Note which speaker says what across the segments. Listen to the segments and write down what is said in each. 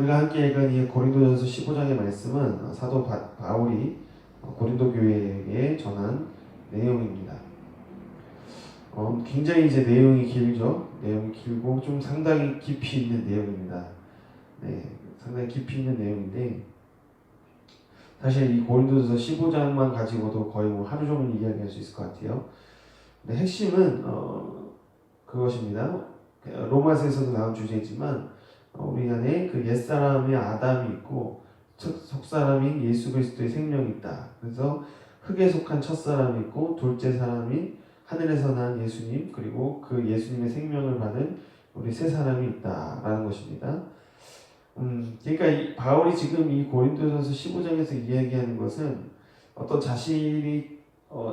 Speaker 1: 우리가 함께 읽은 이 고린도전서 15장의 말씀은 사도 바울이 고린도 교회에게 전한 내용입니다. 굉장히 이제 내용이 길죠. 내용이 길고 좀 상당히 깊이 있는 내용입니다. 네, 상당히 깊이 있는 내용인데 사실 이 고린도전서 15장만 가지고도 거의 뭐 하루 종일 이야기할 수 있을 것 같아요. 근데 핵심은 그것입니다. 로마서에서도 나온 주제이지만 우리 안에 그 옛사람의 아담이 있고 속사람인 예수 그리스도의 생명이 있다. 그래서 흙에 속한 첫사람이 있고 둘째 사람이 하늘에서 난 예수님, 그리고 그 예수님의 생명을 받은 우리 세 사람이 있다라는 것입니다. 그러니까 바울이 지금 이 고린도전서 15장에서 이야기하는 것은 어떤 자신이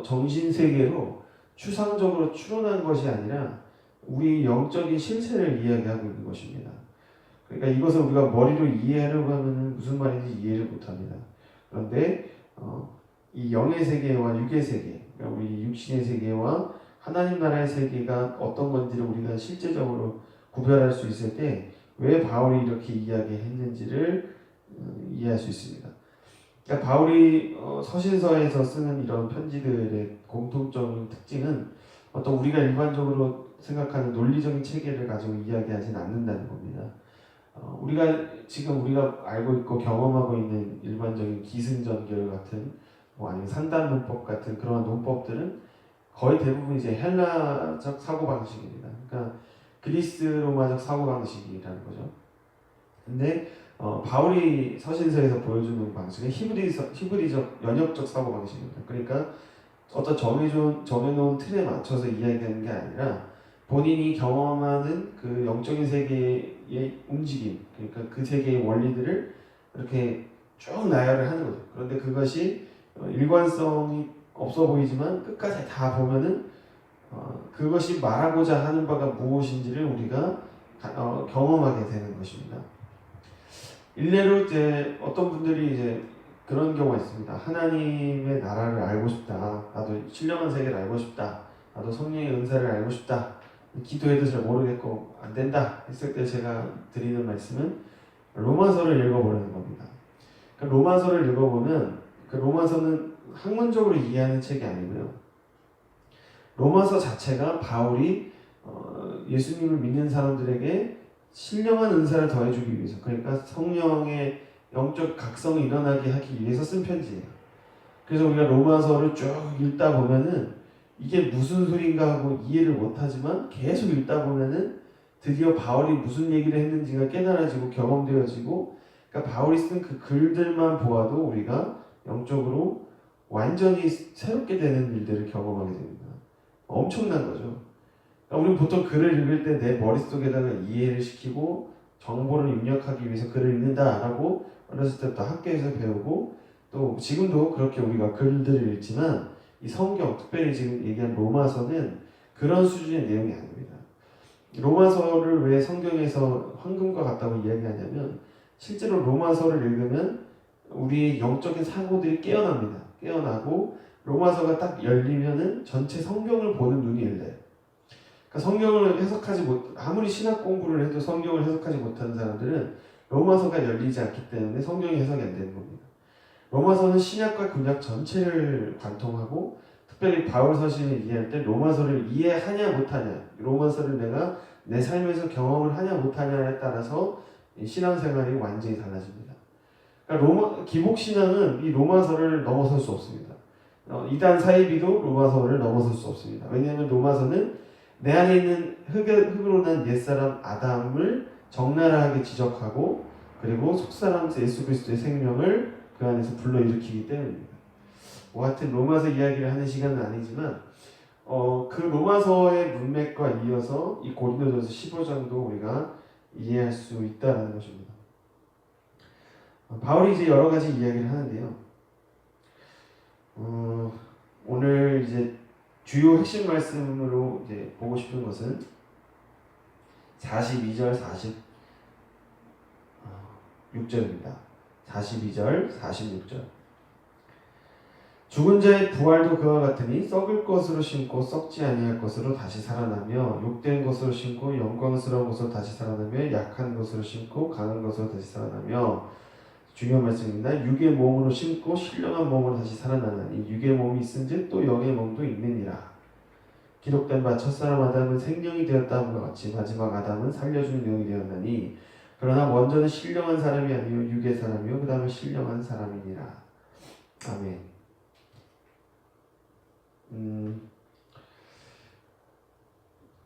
Speaker 1: 정신세계로 추상적으로 추론한 것이 아니라 우리 영적인 실체를 이야기하고 있는 것입니다. 그러니까 이것을 우리가 머리로 이해하려고 하면 무슨 말인지 이해를 못합니다. 그런데 이 영의 세계와 육의 세계, 그러니까 우리 육신의 세계와 하나님 나라의 세계가 어떤 건지를 우리가 실제적으로 구별할 수 있을 때 왜 바울이 이렇게 이야기했는지를 이해할 수 있습니다. 그러니까 바울이 서신서에서 쓰는 이런 편지들의 공통적인 특징은 어떤 우리가 일반적으로 생각하는 논리적인 체계를 가지고 이야기하지는 않는다는 겁니다. 우리가 알고 있고 경험하고 있는 일반적인 기승전결 같은 아니면 상단 문법 같은 그러한 논법들은 거의 대부분 이제 헬라적 사고 방식입니다. 그러니까 그리스 로마적 사고 방식이라는 거죠. 근데 바울이 서신서에서 보여주는 방식은 히브리적 연역적 사고 방식입니다. 그러니까 어떤 정해놓은 틀에 맞춰서 이야기하는 게 아니라 본인이 경험하는 그 영적인 세계의 움직임, 그러니까 그 세계의 원리들을 이렇게 쭉 나열을 하는 거죠. 그런데 그것이 일관성이 없어 보이지만 끝까지 다 보면은 그것이 말하고자 하는 바가 무엇인지를 우리가 경험하게 되는 것입니다. 일례로 이제 어떤 분들이 이제 그런 경우가 있습니다. 하나님의 나라를 알고 싶다. 나도 신령한 세계를 알고 싶다. 나도 성령의 은사를 알고 싶다. 기도해도 잘 모르겠고 안 된다 했을 때 제가 드리는 말씀은 로마서를 읽어보라는 겁니다. 그러니까 로마서를 읽어보면 그 로마서는 학문적으로 이해하는 책이 아니고요. 로마서 자체가 바울이 예수님을 믿는 사람들에게 신령한 은사를 더해주기 위해서, 그러니까 성령의 영적 각성이 일어나게 하기 위해서 쓴 편지예요. 그래서 우리가 로마서를 쭉 읽다 보면은 이게 무슨 소린가 하고 이해를 못하지만 계속 읽다 보면은 드디어 바울이 무슨 얘기를 했는지가 깨달아지고 경험되어지고, 그러니까 바울이 쓴 그 글들만 보아도 우리가 영적으로 완전히 새롭게 되는 일들을 경험하게 됩니다. 엄청난 거죠. 그러니까 우리는 보통 글을 읽을 때 내 머릿속에다가 이해를 시키고 정보를 입력하기 위해서 글을 읽는다라고 어렸을 때부터 학교에서 배우고, 또 지금도 그렇게 우리가 글들을 읽지만 이 성경, 특별히 지금 얘기한 로마서는 그런 수준의 내용이 아닙니다. 로마서를 왜 성경에서 황금과 같다고 이야기하냐면 실제로 로마서를 읽으면 우리의 영적인 사고들이 깨어납니다. 깨어나고 로마서가 딱 열리면은 전체 성경을 보는 눈이 열려요. 그러니까 성경을 아무리 신학 공부를 해도 성경을 해석하지 못하는 사람들은 로마서가 열리지 않기 때문에 성경이 해석이 안 되는 겁니다. 로마서는 신약과 구약 전체를 관통하고, 특별히 바울 서신을 이해할 때 로마서를 이해하냐 못하냐, 로마서를 내가 내 삶에서 경험을 하냐 못하냐에 따라서 신앙생활이 완전히 달라집니다. 그러니까 기복신앙은 이 로마서를 넘어설 수 없습니다. 이단 사이비도 로마서를 넘어설 수 없습니다. 왜냐하면 로마서는 내 안에 있는 흙으로 난 옛사람 아담을 적나라하게 지적하고, 그리고 속사람 예수 그리스도의 생명을 그 안에서 불러일으키기 때문입니다. 하여튼 로마서 이야기를 하는 시간은 아니지만 그 로마서의 문맥과 이어서 이 고린도전서 15장도 우리가 이해할 수 있다는 것입니다. 바울이 이제 여러 가지 이야기를 하는데요. 오늘 이제 주요 핵심 말씀으로 이제 보고 싶은 것은 42절, 46절입니다. 42절, 46절. 죽은 자의 부활도 그와 같으니 썩을 것으로 심고 썩지 아니할 것으로 다시 살아나며 욕된 것으로 심고 영광스러운 것으로 다시 살아나며 약한 것으로 심고 강한 것으로 다시 살아나며 중요한 말씀입니다. 육의 몸으로 심고 신령한 몸으로 다시 살아나나니 육의 몸이 있은즉 또 영의 몸도 있느니라. 기록된 바 첫사람 아담은 생명이 되었다 함과 같이 마지막 아담은 살려주는 영이 되었나니 그러나 먼저는 신령한 사람이 아니요 육의 사람이요 그 다음에 신령한 사람이니라. 아멘.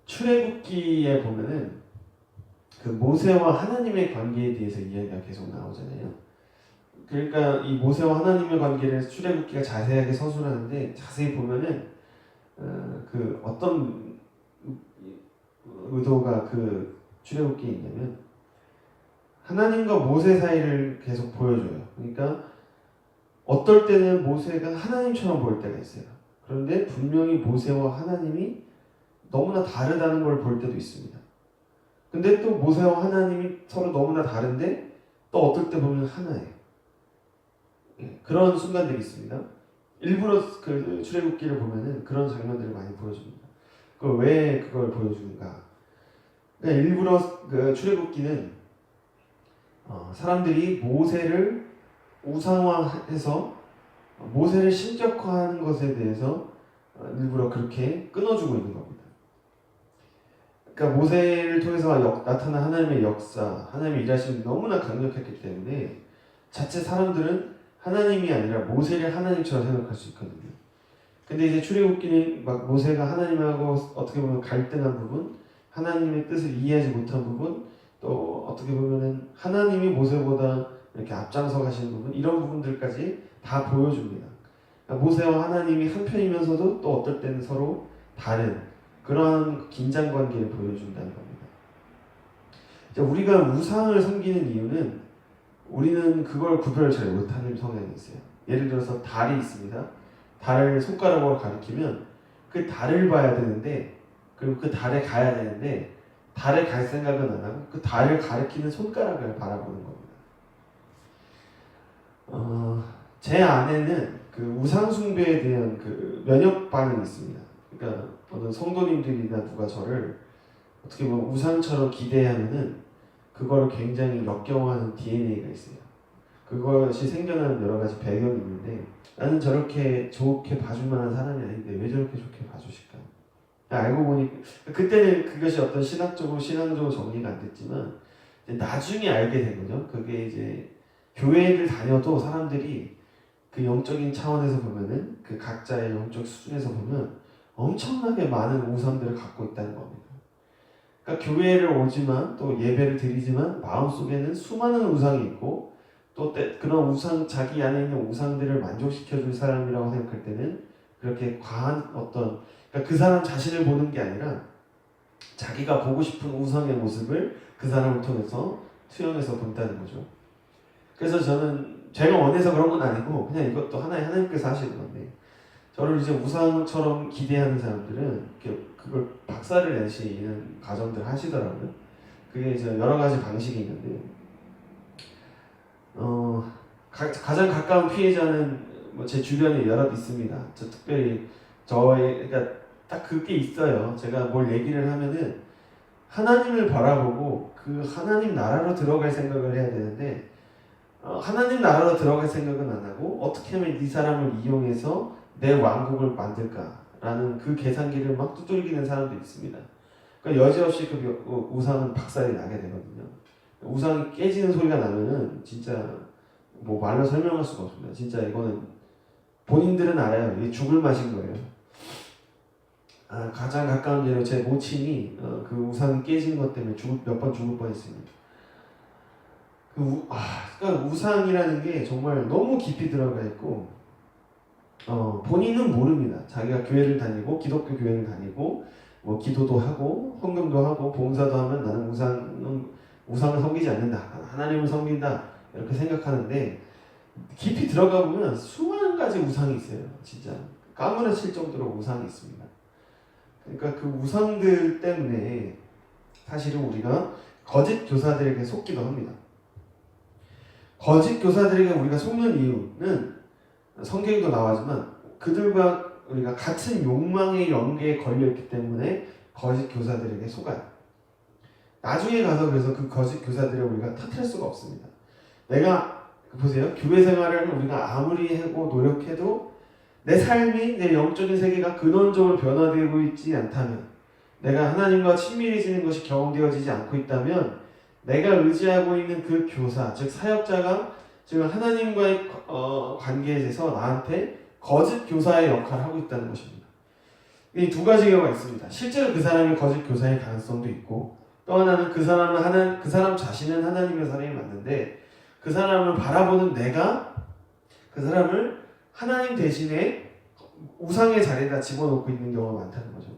Speaker 1: 출애굽기에 보면은 그 모세와 하나님의 관계에 대해서 이야기가 계속 나오잖아요. 그러니까 이 모세와 하나님의 관계를 출애굽기가 자세하게 서술하는데 자세히 보면은 그 어떤 의도가 그 출애굽기에 있냐면 하나님과 모세 사이를 계속 보여줘요. 그러니까 어떨 때는 모세가 하나님처럼 보일 때가 있어요. 그런데 분명히 모세와 하나님이 너무나 다르다는 걸 볼 때도 있습니다. 근데 또 모세와 하나님이 서로 너무나 다른데 또 어떨 때 보면 하나예요. 그런 순간들이 있습니다. 일부러 그 출애굽기를 보면은 그런 장면들을 많이 보여줍니다. 왜 그걸 보여주는가? 그러니까 일부러 그 출애굽기는 사람들이 모세를 우상화해서 모세를 신격화하는 것에 대해서 일부러 그렇게 끊어주고 있는 겁니다. 그러니까 모세를 통해서 나타난 하나님의 역사, 하나님의 일하심이 너무나 강력했기 때문에 자체 사람들은 하나님이 아니라 모세를 하나님처럼 생각할 수 있거든요. 근데 이제 출애굽기는 막 모세가 하나님하고 어떻게 보면 갈등한 부분, 하나님의 뜻을 이해하지 못한 부분, 또 어떻게 보면은 하나님이 모세보다 이렇게 앞장서 가시는 부분, 이런 부분들까지 다 보여줍니다. 그러니까 모세와 하나님이 한편이면서도 또 어떨 때는 서로 다른 그러한 긴장 관계를 보여준다는 겁니다. 우리가 우상을 섬기는 이유는 우리는 그걸 구별을 잘 못하는 성향이 있어요. 예를 들어서 달이 있습니다. 달을 손가락으로 가리키면 그 달을 봐야 되는데 그리고 그 달에 가야 되는데 달에 갈 생각은 안 하고 그 달을 가리키는 손가락을 바라보는 겁니다. 제 안에는 그 우상 숭배에 대한 그 면역 반응이 있습니다. 그러니까 어떤 성도님들이나 누가 저를 어떻게 보면 우상처럼 기대하면은 그걸 굉장히 역겨워하는 DNA가 있어요. 그것이 생겨나는 여러 가지 배경이 있는데 나는 저렇게 좋게 봐줄 만한 사람이 아닌데 왜 저렇게 좋게 봐주실까? 알고 보니 그때는 그것이 어떤 신앙적으로 정리가 안 됐지만 나중에 알게 된 거죠. 그게 이제 교회를 다녀도 사람들이 그 영적인 차원에서 보면은 그 각자의 영적 수준에서 보면 엄청나게 많은 우상들을 갖고 있다는 겁니다. 그러니까 교회를 오지만 또 예배를 드리지만 마음속에는 수많은 우상이 있고 또 그런 우상 자기 안에 있는 우상들을 만족시켜줄 사람이라고 생각할 때는 그렇게 과한 어떤 그러니까 그 사람 자신을 보는 게 아니라 자기가 보고 싶은 우상의 모습을 그 사람을 통해서 투영해서 본다는 거죠. 그래서 저는 제가 원해서 그런 건 아니고 그냥 이것도 하나님께서 하시는 건데 저를 이제 우상처럼 기대하는 사람들은 그걸 박살을 내시는 과정들 하시더라고요. 그게 이제 여러 가지 방식이 있는데 가장 가까운 피해자는 뭐 제 주변에 여럿 있습니다. 특별히 그러니까 딱 그게 있어요. 제가 뭘 얘기를 하면은 하나님을 바라보고 그 하나님 나라로 들어갈 생각을 해야 되는데 하나님 나라로 들어갈 생각은 안 하고 어떻게 하면 이 사람을 이용해서 내 왕국을 만들까라는 그 계산기를 막 두들기는 사람도 있습니다. 그러니까 여지없이 그 우상은 박살이 나게 되거든요. 우상이 깨지는 소리가 나면은 진짜 뭐 말로 설명할 수가 없습니다. 진짜 이거는 본인들은 알아요. 이게 죽을 맛인 거예요. 가장 가까운 예로 제 모친이 그 우상이 깨진 것 때문에 몇 번 죽을 뻔했습니다. 그러니까 우상이라는 게 정말 너무 깊이 들어가 있고 본인은 모릅니다. 자기가 교회를 다니고 기독교 교회를 다니고 뭐 기도도 하고 헌금도 하고 봉사도 하면 나는 우상을 섬기지 않는다. 하나님을 섬긴다. 이렇게 생각하는데 깊이 들어가 보면 수많은 가지 우상이 있어요. 진짜 까무러칠 정도로 우상이 있습니다. 그러니까 그 우상들 때문에 사실은 우리가 거짓 교사들에게 속기도 합니다. 거짓 교사들에게 우리가 속는 이유는 성경에도 나와지만 그들과 우리가 같은 욕망의 연계에 걸려있기 때문에 거짓 교사들에게 속아요. 나중에 가서 그래서 그 거짓 교사들을 우리가 탓할 수가 없습니다. 내가 보세요. 교회 생활을 우리가 아무리 하고 노력해도 내 삶이 내 영적인 세계가 근원적으로 변화되고 있지 않다면, 내가 하나님과 친밀해지는 것이 경험되어지지 않고 있다면, 내가 의지하고 있는 그 교사, 즉 사역자가 지금 하나님과의 관계에 대해서 나한테 거짓 교사의 역할을 하고 있다는 것입니다. 이 두 가지 경우가 있습니다. 실제로 그 사람이 거짓 교사일 가능성도 있고, 또 하나는 그 사람 자신은 하나님의 사람이 맞는데 그 사람을 바라보는 내가 그 사람을 하나님 대신에 우상의 자리에다 집어넣고 있는 경우가 많다는 거죠.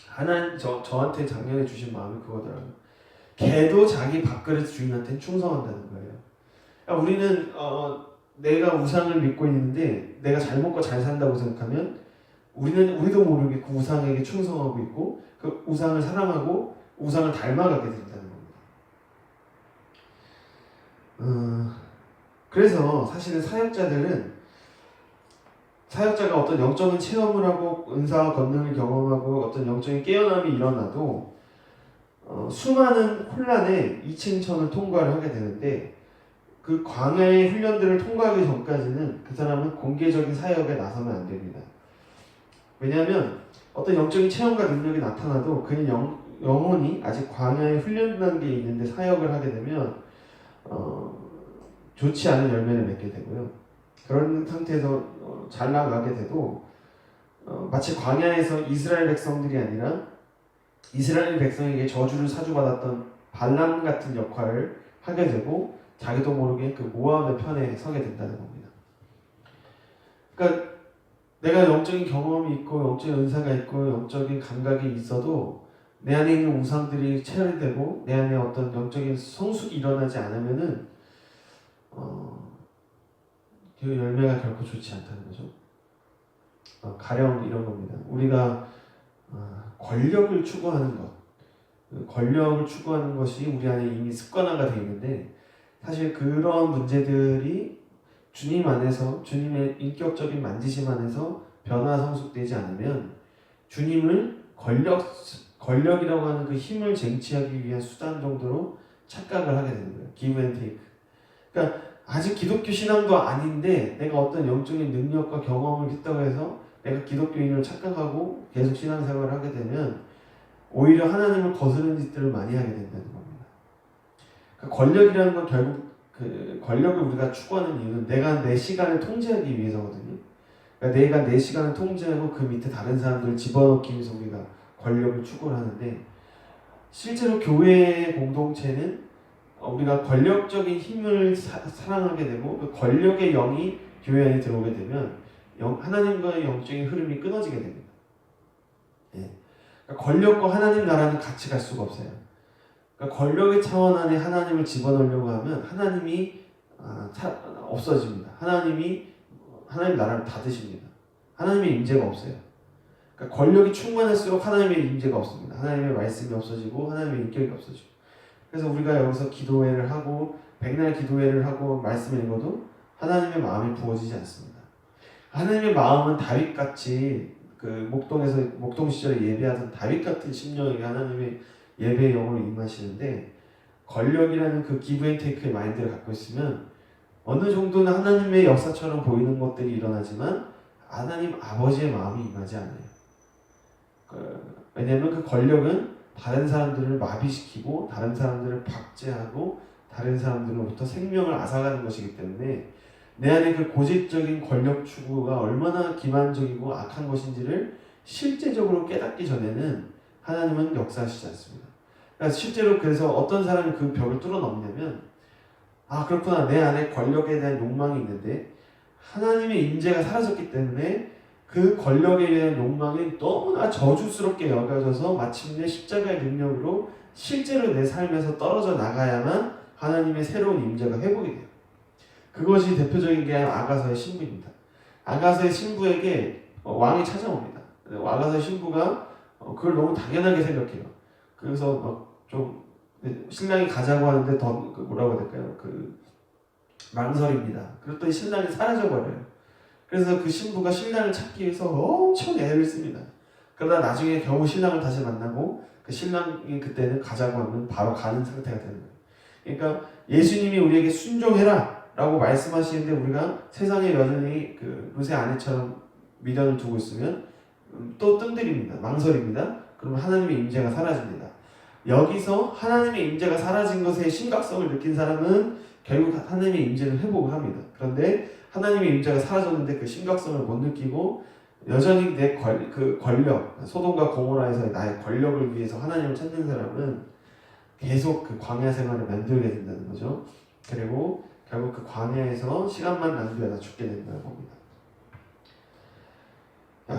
Speaker 1: 하나님 저한테 작년에 주신 마음이 그거더라고요. 개도 자기 밥그릇 주인한테 충성한다는 거예요. 그러니까 우리는 내가 우상을 믿고 있는데 내가 잘 먹고 잘 산다고 생각하면 우리도 모르게 그 우상에게 충성하고 있고 그 우상을 사랑하고 우상을 닮아가게 된다는 겁니다. 그래서 사실은 사역자가 어떤 영적인 체험을 하고 은사와 권능을 경험하고 어떤 영적인 깨어남이 일어나도 수많은 혼란의 이층천을 통과를 하게 되는데 그 광야의 훈련들을 통과하기 전까지는 그 사람은 공개적인 사역에 나서면 안 됩니다. 왜냐하면 어떤 영적인 체험과 능력이 나타나도 그는 영혼이 아직 광야의 훈련 단계에 있는데 사역을 하게 되면 좋지 않은 열매를 맺게 되고요. 그런 상태에서 잘 나가게 돼도 마치 광야에서 이스라엘 백성들이 아니라 이스라엘 백성에게 저주를 사주받았던 발람 같은 역할을 하게 되고 자기도 모르게 그 모압의 편에 서게 된다는 겁니다. 그러니까 내가 영적인 경험이 있고 영적인 은사가 있고 영적인 감각이 있어도 내 안에 있는 우상들이 체열되고 내 안에 어떤 영적인 성숙이 일어나지 않으면은 그 열매가 결코 좋지 않다는 거죠. 가령 이런 겁니다. 우리가 권력을 추구하는 것, 권력을 추구하는 것이 우리 안에 이미 습관화가 되어 있는데 사실 그런 문제들이 주님 안에서 주님의 인격적인 만지심 안에서 변화 성숙되지 않으면 주님을 권력이라고 하는 그 힘을 쟁취하기 위한 수단 정도로 착각을 하게 되는 거예요. give and take. 그러니까 아직 기독교 신앙도 아닌데 내가 어떤 영적인 능력과 경험을 했다고 해서 내가 기독교인을 착각하고 계속 신앙생활을 하게 되면 오히려 하나님을 거스르는 짓들을 많이 하게 된다는 겁니다. 그러니까 권력이라는 건 결국 그 권력을 우리가 추구하는 이유는 내가 내 시간을 통제하기 위해서거든요. 그러니까 내가 내 시간을 통제하고 그 밑에 다른 사람들을 집어넣기 위해서 우리가 권력을 추구를 하는데 실제로 교회의 공동체는 우리가 권력적인 힘을 사랑하게 되고 그 권력의 영이 교회 안에 들어오게 되면 하나님과의 영적인 흐름이 끊어지게 됩니다. 예. 그러니까 권력과 하나님 나라는 같이 갈 수가 없어요. 그러니까 권력의 차원 안에 하나님을 집어넣으려고 하면 하나님이 없어집니다. 하나님 나라를 닫으십니다. 하나님의 임재가 없어요. 그러니까 권력이 충만할수록 하나님의 임재가 없습니다. 하나님의 말씀이 없어지고 하나님의 인격이 없어지고. 그래서 우리가 여기서 기도회를 하고 백날 기도회를 하고 말씀을 읽어도 하나님의 마음이 부어지지 않습니다. 하나님의 마음은 다윗같이 그 목동 시절에 예배하던 다윗같은 심령에게 하나님의 예배의 영으로 임하시는데 권력이라는 그 기브 앤 테이크의 마인드를 갖고 있으면 어느 정도는 하나님의 역사처럼 보이는 것들이 일어나지만 하나님 아버지의 마음이 임하지 않아요. 왜냐하면 그 권력은 다른 사람들을 마비시키고 다른 사람들을 박제하고 다른 사람들로부터 생명을 앗아가는 것이기 때문에 내 안에 그 고질적인 권력 추구가 얼마나 기만적이고 악한 것인지를 실제적으로 깨닫기 전에는 하나님은 역사하시지 않습니다. 그러니까 실제로 그래서 어떤 사람이 그 벽을 뚫어넘냐면 그렇구나, 내 안에 권력에 대한 욕망이 있는데 하나님의 임재가 사라졌기 때문에 그 권력에 대한 욕망이 너무나 저주스럽게 여겨져서 마침내 십자가의 능력으로 실제로 내 삶에서 떨어져 나가야만 하나님의 새로운 임재가 회복이 돼요. 그것이 대표적인 게 아가서의 신부입니다. 아가서의 신부에게 왕이 찾아옵니다. 아가서의 신부가 그걸 너무 당연하게 생각해요. 그래서 좀 신랑이 가자고 하는데 뭐라고 해야 될까요? 망설입니다. 그랬더니 신랑이 사라져버려요. 그래서 그 신부가 신랑을 찾기 위해서 엄청 애를 씁니다. 그러다 나중에 겨우 신랑을 다시 만나고 그 신랑이 그때는 가자고 하면 바로 가는 상태가 되는 거예요. 그러니까 예수님이 우리에게 순종해라 라고 말씀하시는데 우리가 세상에 여전히 그 루세 아내처럼 미련을 두고 있으면 또 뜸들입니다. 망설입니다. 그러면 하나님의 임재가 사라집니다. 여기서 하나님의 임재가 사라진 것의 심각성을 느낀 사람은 결국 하나님의 임재를 회복을 합니다. 그런데 하나님의 임재가 사라졌는데 그 심각성을 못 느끼고 여전히 내 권력, 소돔과 고모라에서의 나의 권력을 위해서 하나님을 찾는 사람은 계속 그 광야 생활을 만들게 된다는 거죠. 그리고 결국 그 광야에서 시간만 낭비하다 죽게 된다는 겁니다.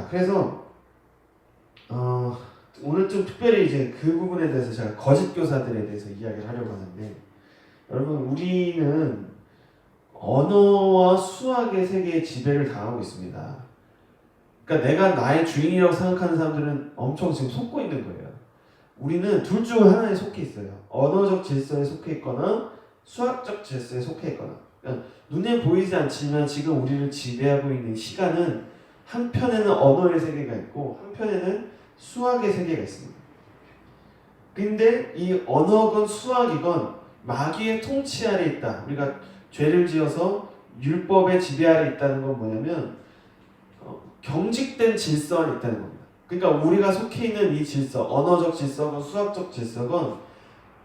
Speaker 1: 그래서 오늘 좀 특별히 이제 그 부분에 대해서 제가 거짓 교사들에 대해서 이야기를 하려고 하는데, 여러분 우리는 언어와 수학의 세계에 지배를 당하고 있습니다. 그러니까 내가 나의 주인이라고 생각하는 사람들은 엄청 지금 속고 있는 거예요. 우리는 둘 중 하나에 속해 있어요. 언어적 질서에 속해 있거나 수학적 질서에 속해 있거나. 그러니까 눈에 보이지 않지만 지금 우리를 지배하고 있는 시간은 한편에는 언어의 세계가 있고 한편에는 수학의 세계가 있습니다. 근데 이 언어건 수학이건 마귀의 통치 아래 있다. 우리가 죄를 지어서 율법의 지배 아래 있다는 건 뭐냐면 경직된 질서 안에 있다는 겁니다. 그러니까 우리가 속해 있는 이 질서, 언어적 질서건 수학적 질서건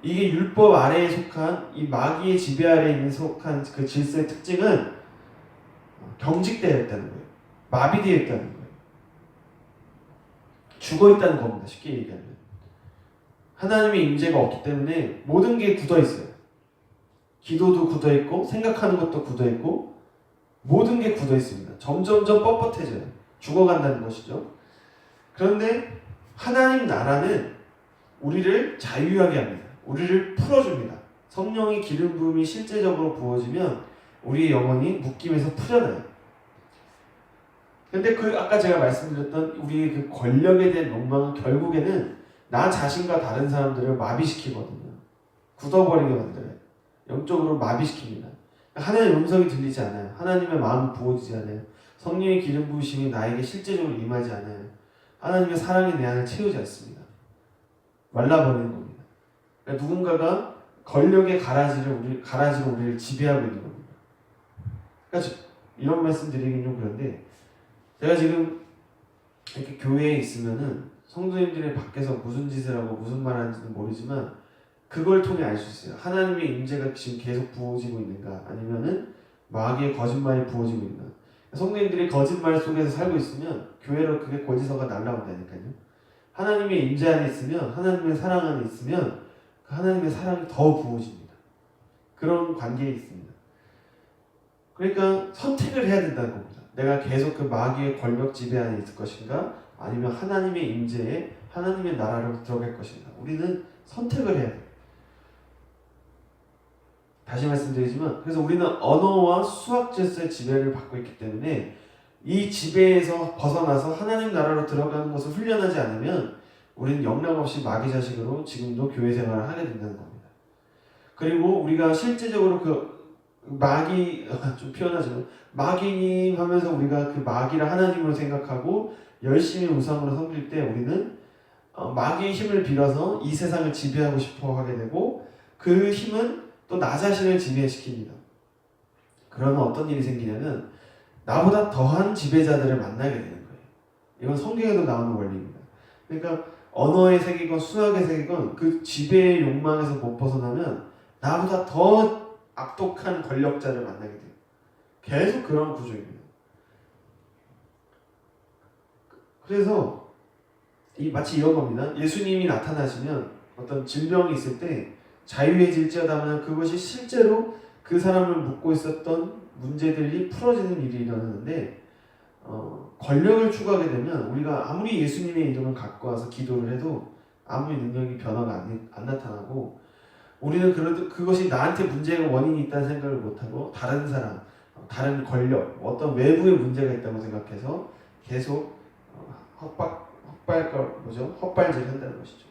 Speaker 1: 이게 율법 아래에 속한 이 마귀의 지배 아래에 있는 속한 그 질서의 특징은 경직되어 있다는 거예요. 마비되어 있다는 거예요. 죽어 있다는 겁니다. 쉽게 얘기하면. 하나님의 임재가 없기 때문에 모든 게 굳어 있어요. 기도도 굳어 있고 생각하는 것도 굳어 있고 모든 게 굳어 있습니다. 점점점 뻣뻣해져요. 죽어간다는 것이죠. 그런데 하나님 나라는 우리를 자유하게 합니다. 우리를 풀어줍니다. 성령의 기름 부음이 실제적으로 부어지면 우리의 영혼이 묶임에서 풀려나요. 근데 아까 제가 말씀드렸던 우리의 그 권력에 대한 욕망은 결국에는 나 자신과 다른 사람들을 마비시키거든요. 굳어버리게 만들어요. 영적으로 마비시킵니다. 하나님의 음성이 들리지 않아요. 하나님의 마음이 부어지지 않아요. 성령의 기름 부으심이 나에게 실제적으로 임하지 않아요. 하나님의 사랑이 내 안을 채우지 않습니다. 말라버리는 겁니다. 그러니까 누군가가 권력의 가라지로 우리를 지배하고 있는 겁니다. 그러니까 이런 말씀 드리긴 좀 그런데, 제가 지금 이렇게 교회에 있으면은 성도님들이 밖에서 무슨 짓을 하고 무슨 말 하는지는 모르지만 그걸 통해 알 수 있어요. 하나님의 임재가 지금 계속 부어지고 있는가, 아니면은 마귀의 거짓말이 부어지고 있는가. 성도님들이 거짓말 속에서 살고 있으면 교회로 그게 고지서가 날라온다니까요. 하나님의 임재 안에 있으면, 하나님의 사랑 안에 있으면 그 하나님의 사랑이 더 부어집니다. 그런 관계에 있습니다. 그러니까 선택을 해야 된다는 겁니다. 내가 계속 그 마귀의 권력 지배 안에 있을 것인가, 아니면 하나님의 임재에 하나님의 나라로 들어갈 것인가. 우리는 선택을 해야 돼요. 다시 말씀드리지만, 그래서 우리는 언어와 수학 질서의 지배를 받고 있기 때문에 이 지배에서 벗어나서 하나님 나라로 들어가는 것을 훈련하지 않으면 우리는 영락없이 마귀 자식으로 지금도 교회 생활을 하게 된다는 겁니다. 그리고 우리가 실제적으로 그 마귀, 좀 표현하자면 마귀님 하면서 우리가 그 마귀를 하나님으로 생각하고 열심히 우상으로 섬길 때 우리는 마귀의 힘을 빌어서 이 세상을 지배하고 싶어 하게 되고, 그 힘은 또 나 자신을 지배시킵니다. 그러면 어떤 일이 생기냐면 나보다 더한 지배자들을 만나게 되는 거예요. 이건 성경에도 나오는 원리입니다. 그러니까 언어의 세계건 수학의 세계건 그 지배의 욕망에서 못 벗어나면 나보다 더 악독한 권력자를 만나게 돼요. 계속 그런 구조입니다. 그래서 마치 이런 겁니다. 예수님이 나타나시면 어떤 질병이 있을 때 자유해질지어다면 그것이 실제로 그 사람을 묶고 있었던 문제들이 풀어지는 일이 일어나는데, 권력을 추구하게 되면 우리가 아무리 예수님의 이름을 갖고 와서 기도를 해도 아무리 능력이 변화가 안 나타나고, 우리는 그것이 나한테 문제가 원인이 있다는 생각을 못하고 다른 사람, 다른 권력, 어떤 외부의 문제가 있다고 생각해서 계속 헛발질 한다는 것이죠.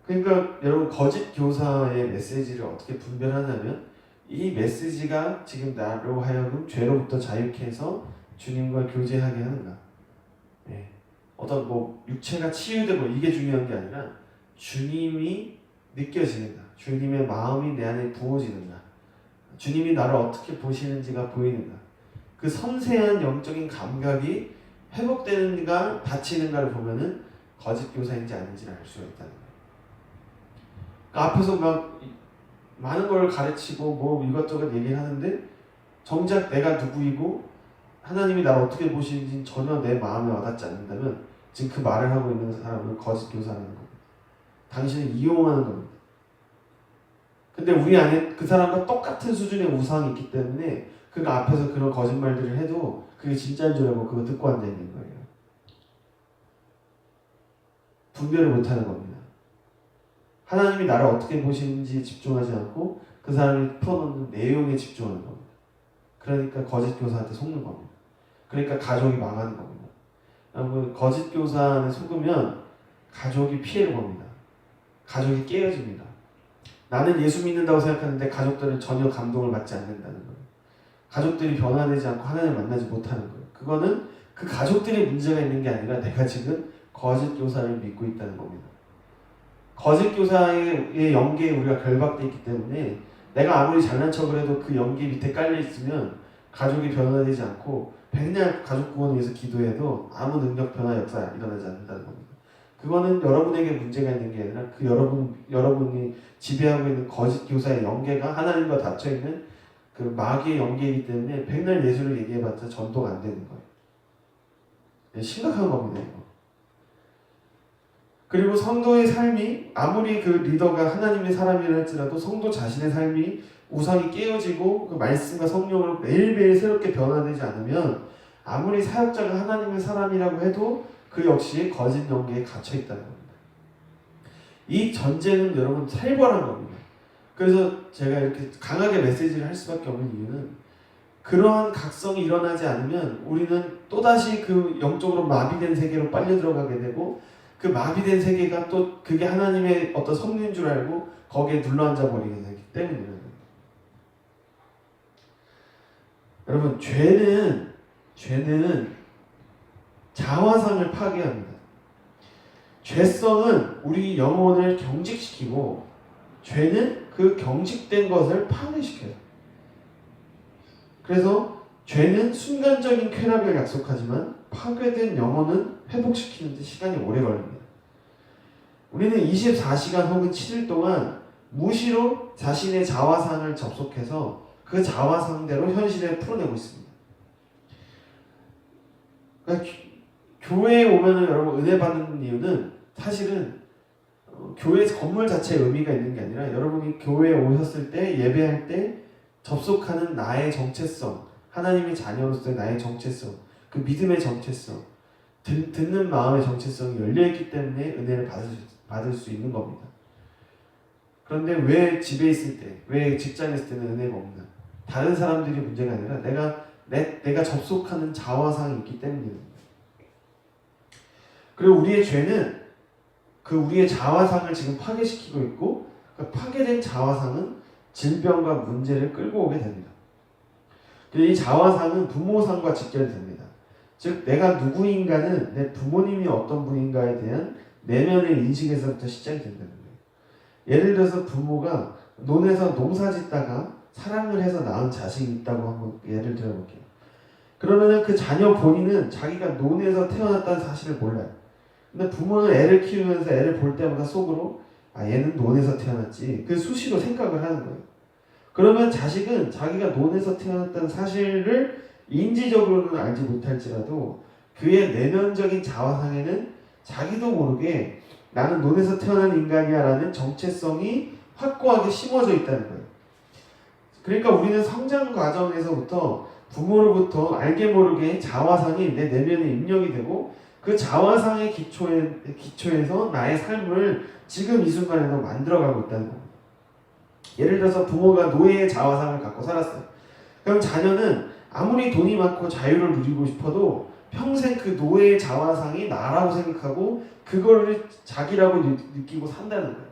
Speaker 1: 그러니까 여러분, 거짓 교사의 메시지를 어떻게 분별하냐면 이 메시지가 지금 나로 하여금 죄로부터 자유케 해서 주님과 교제하게 하는가? 예. 어떤 뭐 육체가 치유되고 이게 중요한 게 아니라 주님이 느껴지는가? 주님의 마음이 내 안에 부어지는가? 주님이 나를 어떻게 보시는지가 보이는가? 그 섬세한 영적인 감각이 회복되는가 닫히는가를 보면은 거짓 교사인지 아닌지를 알 수가 있다는 거예요. 그러니까 앞에서 막 많은 걸 가르치고 뭐 이것저것 얘기를 하는데 정작 내가 누구이고 하나님이 나를 어떻게 보시는지 전혀 내 마음에 와닿지 않는다면 지금 그 말을 하고 있는 사람은 거짓 교사라는 겁니다. 당신을 이용하는 겁니다. 근데 우리 안에 그 사람과 똑같은 수준의 우상이 있기 때문에 그가 앞에서 그런 거짓말들을 해도 그게 진짜인 줄 알고 그거 듣고 앉아있는 거예요. 분별을 못하는 겁니다. 하나님이 나를 어떻게 보시는지 집중하지 않고 그 사람이 풀어놓는 내용에 집중하는 겁니다. 그러니까 거짓 교사한테 속는 겁니다. 그러니까 가족이 망하는 겁니다. 여러분, 거짓 교사에 속으면 가족이 피해를 봅니다. 가족이 깨어집니다. 나는 예수 믿는다고 생각하는데 가족들은 전혀 감동을 받지 않는다는 거예요. 가족들이 변화되지 않고 하나님을 만나지 못하는 거예요. 그거는 그 가족들의 문제가 있는 게 아니라 내가 지금 거짓 교사를 믿고 있다는 겁니다. 거짓 교사의 연계에 우리가 결박되어 있기 때문에 내가 아무리 잘난 척을 해도 그 연계 밑에 깔려 있으면 가족이 변화되지 않고 백날 가족 구원을 위해서 기도해도 아무 능력 변화 역사 일어나지 않는다는 겁니다. 그거는 여러분에게 문제가 있는 게 아니라 그 여러분이 지배하고 있는 거짓 교사의 연계가 하나님과 닫혀 있는 그 마귀의 연계이기 때문에 백날 예수를 얘기해봤자 전도가 안 되는 거예요. 심각한 겁니다, 이거. 그리고 성도의 삶이 아무리 그 리더가 하나님의 사람이라 할지라도 성도 자신의 삶이 우상이 깨어지고 그 말씀과 성령을 매일매일 새롭게 변화되지 않으면 아무리 사역자가 하나님의 사람이라고 해도 그 역시 거짓 연계에 갇혀 있다는 겁니다. 이 전제는 여러분 살벌한 겁니다. 그래서 제가 이렇게 강하게 메시지를 할 수밖에 없는 이유는 그러한 각성이 일어나지 않으면 우리는 또다시 그 영적으로 마비된 세계로 빨려 들어가게 되고 그 마비된 세계가 또 그게 하나님의 어떤 섭리인 줄 알고 거기에 눌러앉아 버리게 되기 때문이에요. 여러분, 죄는 자화상을 파괴합니다. 죄성은 우리 영혼을 경직시키고 죄는 그 경직된 것을 파괴시켜요. 그래서 죄는 순간적인 쾌락을 약속하지만 파괴된 영혼은 회복시키는 데 시간이 오래 걸립니다. 우리는 24시간 혹은 7일 동안 무시로 자신의 자화상을 접속해서 그 자화상대로 현실에 풀어내고 있습니다. 그러니까 교회에 오면은 여러분 은혜 받는 이유는 사실은 교회 건물 자체의 의미가 있는 게 아니라 여러분이 교회에 오셨을 때 예배할 때 접속하는 나의 정체성, 하나님의 자녀로서의 나의 정체성, 그 믿음의 정체성, 듣는 마음의 정체성이 열려있기 때문에 은혜를 받을 수 있는 겁니다. 그런데 왜 집에 있을 때, 왜 직장에 있을 때는 은혜가 없나? 다른 사람들이 문제가 아니라 내가 접속하는 자화상이 있기 때문입니다. 그리고 우리의 죄는 그 우리의 자화상을 지금 파괴시키고 있고 그 파괴된 자화상은 질병과 문제를 끌고 오게 됩니다. 이 자화상은 부모상과 직결됩니다. 즉 내가 누구인가는 내 부모님이 어떤 분인가에 대한 내면의 인식에서부터 시작이 된다는 거예요. 예를 들어서 부모가 논에서 농사짓다가 사랑을 해서 낳은 자식이 있다고 한번 예를 들어볼게요. 그러면 그 자녀 본인은 자기가 논에서 태어났다는 사실을 몰라요. 근데 부모는 애를 키우면서 애를 볼 때마다 속으로 얘는 논에서 태어났지 그 수시로 생각을 하는 거예요. 그러면 자식은 자기가 논에서 태어났다는 사실을 인지적으로는 알지 못할지라도 그의 내면적인 자화상에는 자기도 모르게 나는 논에서 태어난 인간이야 라는 정체성이 확고하게 심어져 있다는 거예요. 그러니까 우리는 성장 과정에서부터 부모로부터 알게 모르게 자화상이 내 내면에 입력이 되고 그 자화상의 기초에서 나의 삶을 지금 이 순간에도 만들어가고 있다는 겁니다. 예를 들어서 부모가 노예의 자화상을 갖고 살았어요. 그럼 자녀는 아무리 돈이 많고 자유를 누리고 싶어도 평생 그 노예의 자화상이 나라고 생각하고 그거를 자기라고 느끼고 산다는 거예요.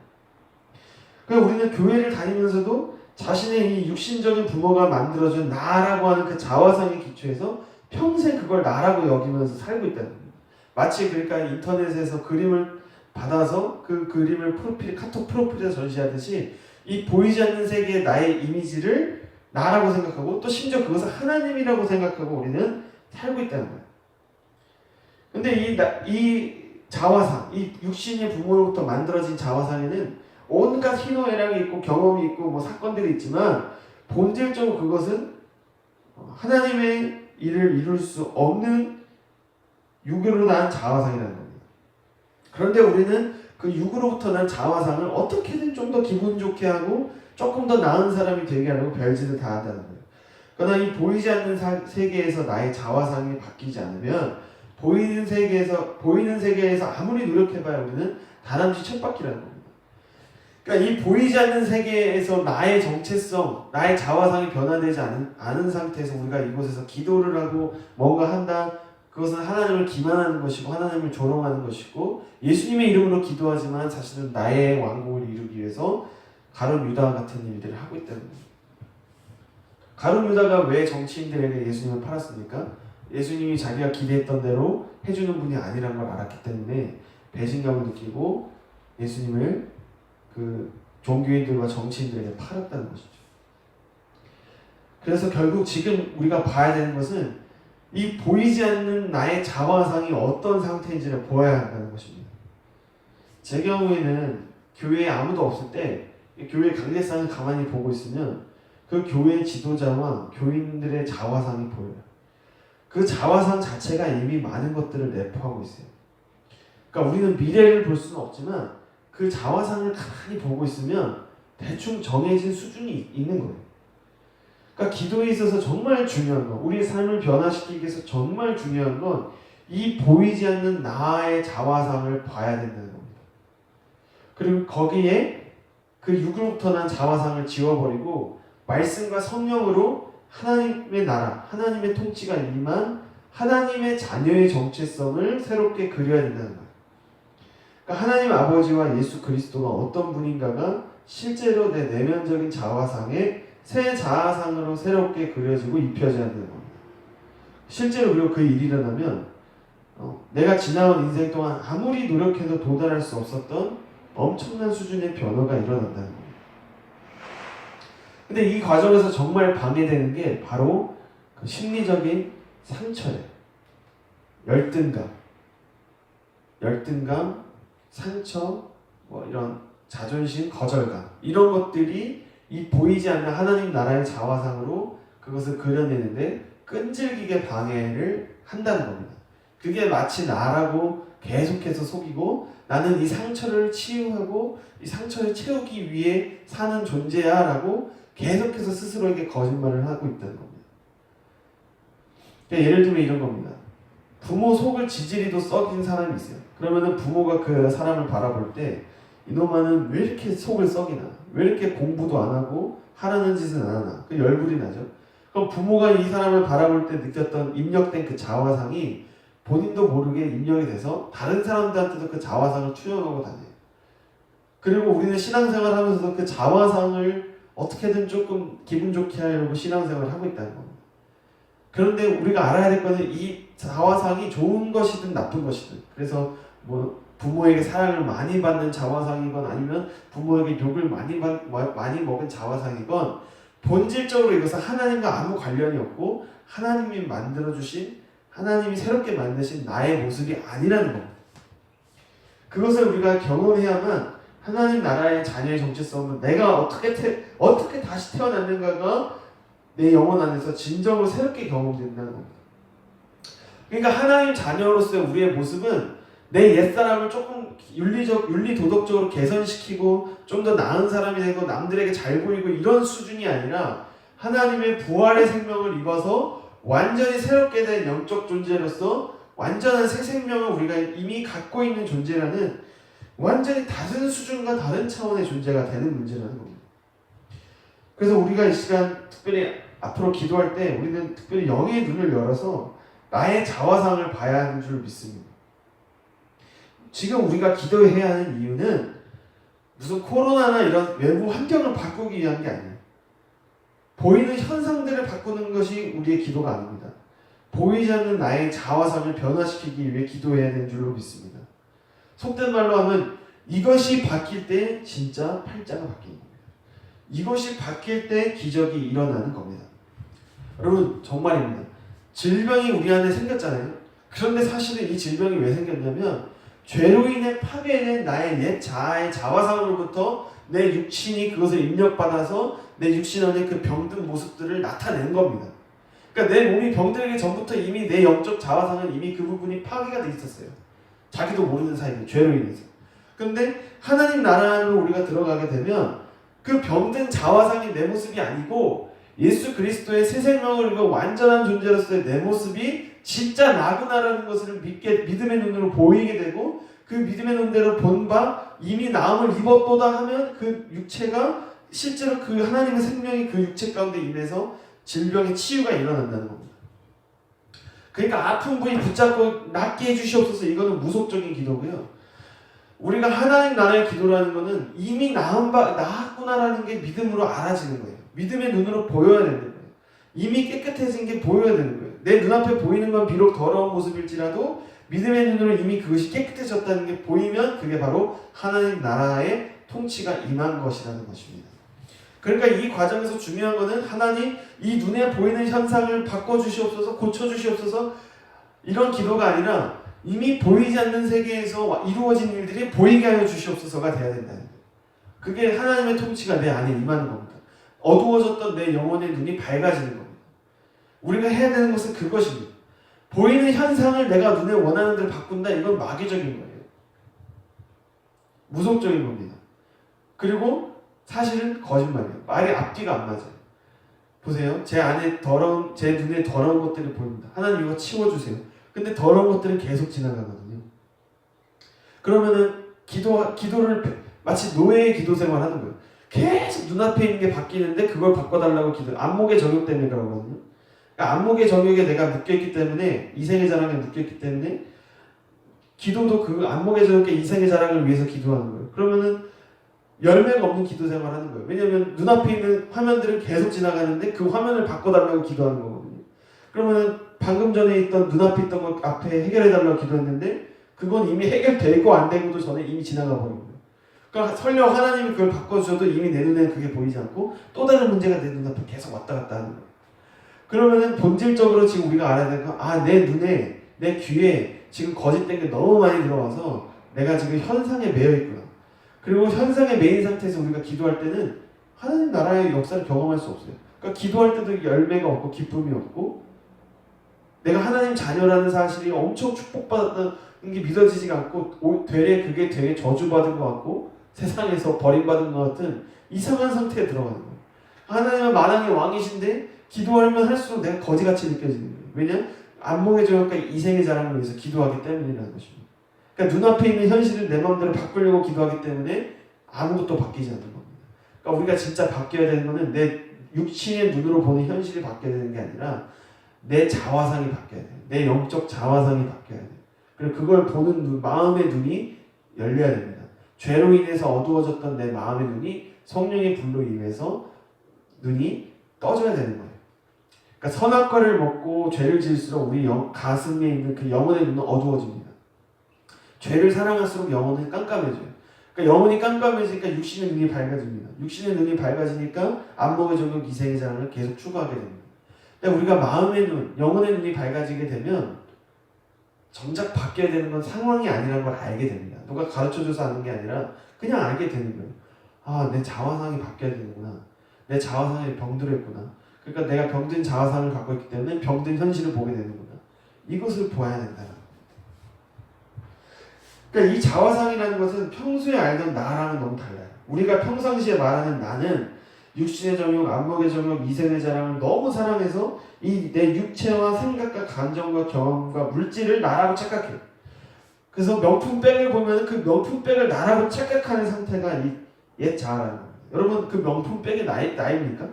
Speaker 1: 그러니까 우리는 교회를 다니면서도 자신의 이 육신적인 부모가 만들어준 나라고 하는 그 자화상의 기초에서 평생 그걸 나라고 여기면서 살고 있다는 겁니다. 마치 그러니까 인터넷에서 그림을 받아서 그 그림을 카톡 프로필에 전시하듯이 이 보이지 않는 세계의 나의 이미지를 나라고 생각하고 또 심지어 그것을 하나님이라고 생각하고 우리는 살고 있다는 거예요. 근데 이 자화상, 이 육신의 부모로부터 만들어진 자화상에는 온갖 희노애락이 있고 경험이 있고 뭐 사건들이 있지만 본질적으로 그것은 하나님의 일을 이룰 수 없는 육으로 난 자화상이라는 겁니다. 그런데 우리는 그 육으로부터 난 자화상을 어떻게든 좀 더 기분 좋게 하고 조금 더 나은 사람이 되게 하려고 별짓을 다 한다는 거예요. 그러나 이 보이지 않는 세계에서 나의 자화상이 바뀌지 않으면 보이는 세계에서 아무리 노력해봐야 우리는 다람쥐 쳇바퀴라는 겁니다. 그러니까 이 보이지 않는 세계에서 나의 정체성, 나의 자화상이 변화되지 않은 상태에서 우리가 이곳에서 기도를 하고 뭔가 한다. 그것은 하나님을 기만하는 것이고 하나님을 조롱하는 것이고 예수님의 이름으로 기도하지만 사실은 나의 왕국을 이루기 위해서 가룟 유다 같은 일들을 하고 있다는 겁니다. 가룟 유다가 왜 정치인들에게 예수님을 팔았습니까? 예수님이 자기가 기대했던 대로 해주는 분이 아니란 걸 알았기 때문에 배신감을 느끼고 예수님을 그 종교인들과 정치인들에게 팔았다는 것이죠. 그래서 결국 지금 우리가 봐야 되는 것은 이 보이지 않는 나의 자화상이 어떤 상태인지를 보아야 한다는 것입니다. 제 경우에는 교회에 아무도 없을 때 교회 강대상을 가만히 보고 있으면 그 교회 지도자와 교인들의 자화상이 보여요. 그 자화상 자체가 이미 많은 것들을 내포하고 있어요. 그러니까 우리는 미래를 볼 수는 없지만 그 자화상을 가만히 보고 있으면 대충 정해진 수준이 있는 거예요. 그러니까 기도에 있어서 정말 중요한 건, 우리의 삶을 변화시키기 위해서 정말 중요한 건 이 보이지 않는 나의 자화상을 봐야 된다는 겁니다. 그리고 거기에 그 육으로부터 난 자화상을 지워버리고 말씀과 성령으로 하나님의 나라, 하나님의 통치가 임한 하나님의 자녀의 정체성을 새롭게 그려야 된다는 거예요. 그러니까 하나님 아버지와 예수 그리스도가 어떤 분인가가 실제로 내 내면적인 자화상에 새 자아상으로 새롭게 그려지고 입혀져야 되는 겁니다. 실제로 그리고 그 일이 일어나면 내가 지나온 인생 동안 아무리 노력해도 도달할 수 없었던 엄청난 수준의 변화가 일어난다는 겁니다. 근데 이 과정에서 정말 방해되는 게 바로 그 심리적인 상처예요. 열등감, 상처, 뭐 이런 자존심, 거절감 이런 것들이 이 보이지 않는 하나님 나라의 자화상으로 그것을 그려내는데 끈질기게 방해를 한다는 겁니다. 그게 마치 나라고 계속해서 속이고 나는 이 상처를 치유하고 이 상처를 채우기 위해 사는 존재야 라고 계속해서 스스로에게 거짓말을 하고 있다는 겁니다. 그러니까 예를 들면 이런 겁니다. 부모 속을 지지리도 썩인 사람이 있어요. 그러면은 부모가 그 사람을 바라볼 때 이놈아는 왜 이렇게 속을 썩이나? 왜 이렇게 공부도 안 하고 하라는 짓은 안 하나? 그 열불이 나죠. 그럼 부모가 이 사람을 바라볼 때 느꼈던 입력된 그 자화상이 본인도 모르게 입력이 돼서 다른 사람들한테도 그 자화상을 투영하고 다녀요. 그리고 우리는 신앙생활 하면서도 그 자화상을 어떻게든 조금 기분 좋게 하려고 신앙생활을 하고 있다는 겁니다. 그런데 우리가 알아야 될 것은 이 자화상이 좋은 것이든 나쁜 것이든, 그래서 뭐 부모에게 사랑을 많이 받는 자화상이건 아니면 부모에게 욕을 많이 먹은 자화상이건 본질적으로 이것은 하나님과 아무 관련이 없고 하나님이 만들어주신, 하나님이 새롭게 만드신 나의 모습이 아니라는 겁니다. 그것을 우리가 경험해야만 하나님 나라의 자녀의 정체성은 내가 어떻게 다시 태어났는가가 내 영혼 안에서 진정으로 새롭게 경험된다는 겁니다. 그러니까 하나님 자녀로서의 우리의 모습은 내 옛사람을 조금 윤리 도덕적으로 개선시키고 좀 더 나은 사람이 되고 남들에게 잘 보이고 이런 수준이 아니라 하나님의 부활의 생명을 입어서 완전히 새롭게 된 영적 존재로서 완전한 새 생명을 우리가 이미 갖고 있는 존재라는 완전히 다른 수준과 다른 차원의 존재가 되는 문제라는 겁니다. 그래서 우리가 이 시간 특별히 앞으로 기도할 때 우리는 특별히 영의 눈을 열어서 나의 자화상을 봐야 하는 줄 믿습니다. 지금 우리가 기도해야 하는 이유는 무슨 코로나나 이런 외부 환경을 바꾸기 위한 게 아니에요. 보이는 현상들을 바꾸는 것이 우리의 기도가 아닙니다. 보이지 않는 나의 자화상을 변화시키기 위해 기도해야 되는 줄로 믿습니다. 속된 말로 하면 이것이 바뀔 때 진짜 팔자가 바뀌는 겁니다. 이것이 바뀔 때 기적이 일어나는 겁니다. 여러분 정말입니다. 질병이 우리 안에 생겼잖아요. 그런데 사실은 이 질병이 왜 생겼냐면 죄로 인해 파괴된 나의 옛 자아의 자화상으로부터 내 육신이 그것을 입력받아서 내 육신 안에 그 병든 모습들을 나타낸 겁니다. 그러니까 내 몸이 병들기 전부터 이미 내 영적 자화상은 이미 그 부분이 파괴가 돼 있었어요. 자기도 모르는 사이에 죄로 인해서. 근데 하나님 나라 안으로 우리가 들어가게 되면 그 병든 자화상이 내 모습이 아니고 예수 그리스도의 새 생명을 입은 완전한 존재로서의 내 모습이 진짜 나구나라는 것을 믿음의 눈으로 보이게 되고 그 믿음의 눈대로 본 바 이미 나음을 입었도다 하면 그 육체가 실제로 그 하나님의 생명이 그 육체 가운데 임해서 질병의 치유가 일어난다는 겁니다. 그러니까 아픈 부위 붙잡고 낫게 해주시옵소서. 이거는 무속적인 기도고요. 우리가 하나님 나라의 기도라는 것은 이미 나았구나라는 게 믿음으로 알아지는 거예요. 믿음의 눈으로 보여야 되는 거예요. 이미 깨끗해진 게 보여야 되는 거예요. 내 눈앞에 보이는 건 비록 더러운 모습일지라도 믿음의 눈으로 이미 그것이 깨끗해졌다는 게 보이면 그게 바로 하나님 나라의 통치가 임한 것이라는 것입니다. 그러니까 이 과정에서 중요한 것은 하나님 이 눈에 보이는 현상을 바꿔주시옵소서, 고쳐주시옵소서 이런 기도가 아니라 이미 보이지 않는 세계에서 이루어진 일들이 보이게 하여 주시옵소서가 돼야 된다는 거예요. 그게 하나님의 통치가 내 안에 임하는 겁니다. 어두워졌던 내 영혼의 눈이 밝아지는 겁니다. 우리가 해야 되는 것은 그것입니다. 보이는 현상을 내가 눈에 원하는 대로 바꾼다. 이건 마귀적인 거예요. 무속적인 겁니다. 그리고 사실은 거짓말이에요. 말이 앞뒤가 안 맞아요. 보세요. 제 눈에 더러운 것들이 보입니다. 하나님 이거 치워주세요. 근데 더러운 것들은 계속 지나가거든요. 그러면은 기도를 마치 노예의 기도 생활 하는 거예요. 계속 눈앞에 있는 게 바뀌는데 그걸 바꿔달라고 안목의 정욕 때문에 그러거든요. 그러니까 안목의 정욕에 내가 묶여있기 때문에 이생의 자랑에 묶여있기 때문에 기도도 그 안목의 정욕에 이생의 자랑을 위해서 기도하는 거예요. 그러면은 열매가 없는 기도 생활 하는 거예요. 왜냐하면 눈앞에 있는 화면들은 계속 지나가는데 그 화면을 바꿔달라고 기도하는 거거든요. 그러면은 방금 전에 있던 눈앞에 있던 것 앞에 해결해달라고 기도했는데 그건 이미 해결되고 안 되고도 전에 이미 지나가 버린 거예요. 그러니까 설령 하나님이 그걸 바꿔주셔도 이미 내 눈에는 그게 보이지 않고 또 다른 문제가 내 눈앞에 계속 왔다 갔다 하는 거예요. 그러면은 본질적으로 지금 우리가 알아야 되는 건 내 눈에 내 귀에 지금 거짓된 게 너무 많이 들어와서 내가 지금 현상에 매여 있구나. 그리고 현상에 매인 상태에서 우리가 기도할 때는 하나님 나라의 역사를 경험할 수 없어요. 그러니까 기도할 때도 열매가 없고 기쁨이 없고 내가 하나님 자녀라는 사실이 엄청 축복받았다는 게 믿어지지가 않고 되레 그게 되게 저주받은 것 같고 세상에서 버림받은 것 같은 이상한 상태에 들어가는 거예요. 하나님은 만왕의 왕이신데 기도하면 할수록 내가 거지같이 느껴지는 거예요. 왜냐? 안목의 정욕과 이생의 자랑을 위해서 기도하기 때문이라는 것입니다. 그러니까 눈앞에 있는 현실을 내 마음대로 바꾸려고 기도하기 때문에 아무것도 바뀌지 않는 겁니다. 그러니까 우리가 진짜 바뀌어야 되는 것은 내 육신의 눈으로 보는 현실이 바뀌어야 되는 게 아니라 내 자화상이 바뀌어야 돼요. 내 영적 자화상이 바뀌어야 돼요. 그리고 그걸 보는 마음의 눈이 열려야 됩니다. 죄로 인해서 어두워졌던 내 마음의 눈이 성령의 불로 인해서 눈이 떠져야 되는 거예요. 그러니까 선악과를 먹고 죄를 지을수록 우리 가슴에 있는 그 영혼의 눈은 어두워집니다. 죄를 사랑할수록 영혼은 깜깜해져요. 그러니까 영혼이 깜깜해지니까 육신의 눈이 밝아집니다. 육신의 눈이 밝아지니까 안목의 정욕, 이생의 자랑을 계속 추구하게 됩니다. 근데 우리가 마음의 눈, 영혼의 눈이 밝아지게 되면 정작 바뀌어야 되는 건 상황이 아니라는 걸 알게 됩니다. 누가 가르쳐줘서 아는 게 아니라 그냥 알게 되는 거예요. 아, 내 자화상이 바뀌어야 되는구나. 내 자화상에 병들었구나. 그러니까 내가 병든 자화상을 갖고 있기 때문에 병든 현실을 보게 되는구나. 이것을 보아야 된다. 그러니까 이 자화상이라는 것은 평소에 알던 나랑은 너무 달라요. 우리가 평상시에 말하는 나는 육신의 정욕, 안목의 정욕, 이생의 자랑을 너무 사랑해서 이 내 육체와 생각과 감정과 경험과 물질을 나라고 착각해요. 그래서 명품백을 보면 그 명품백을 나라고 착각하는 상태가 이 옛 자아라는 겁니다. 여러분 그 명품백이 나입니까?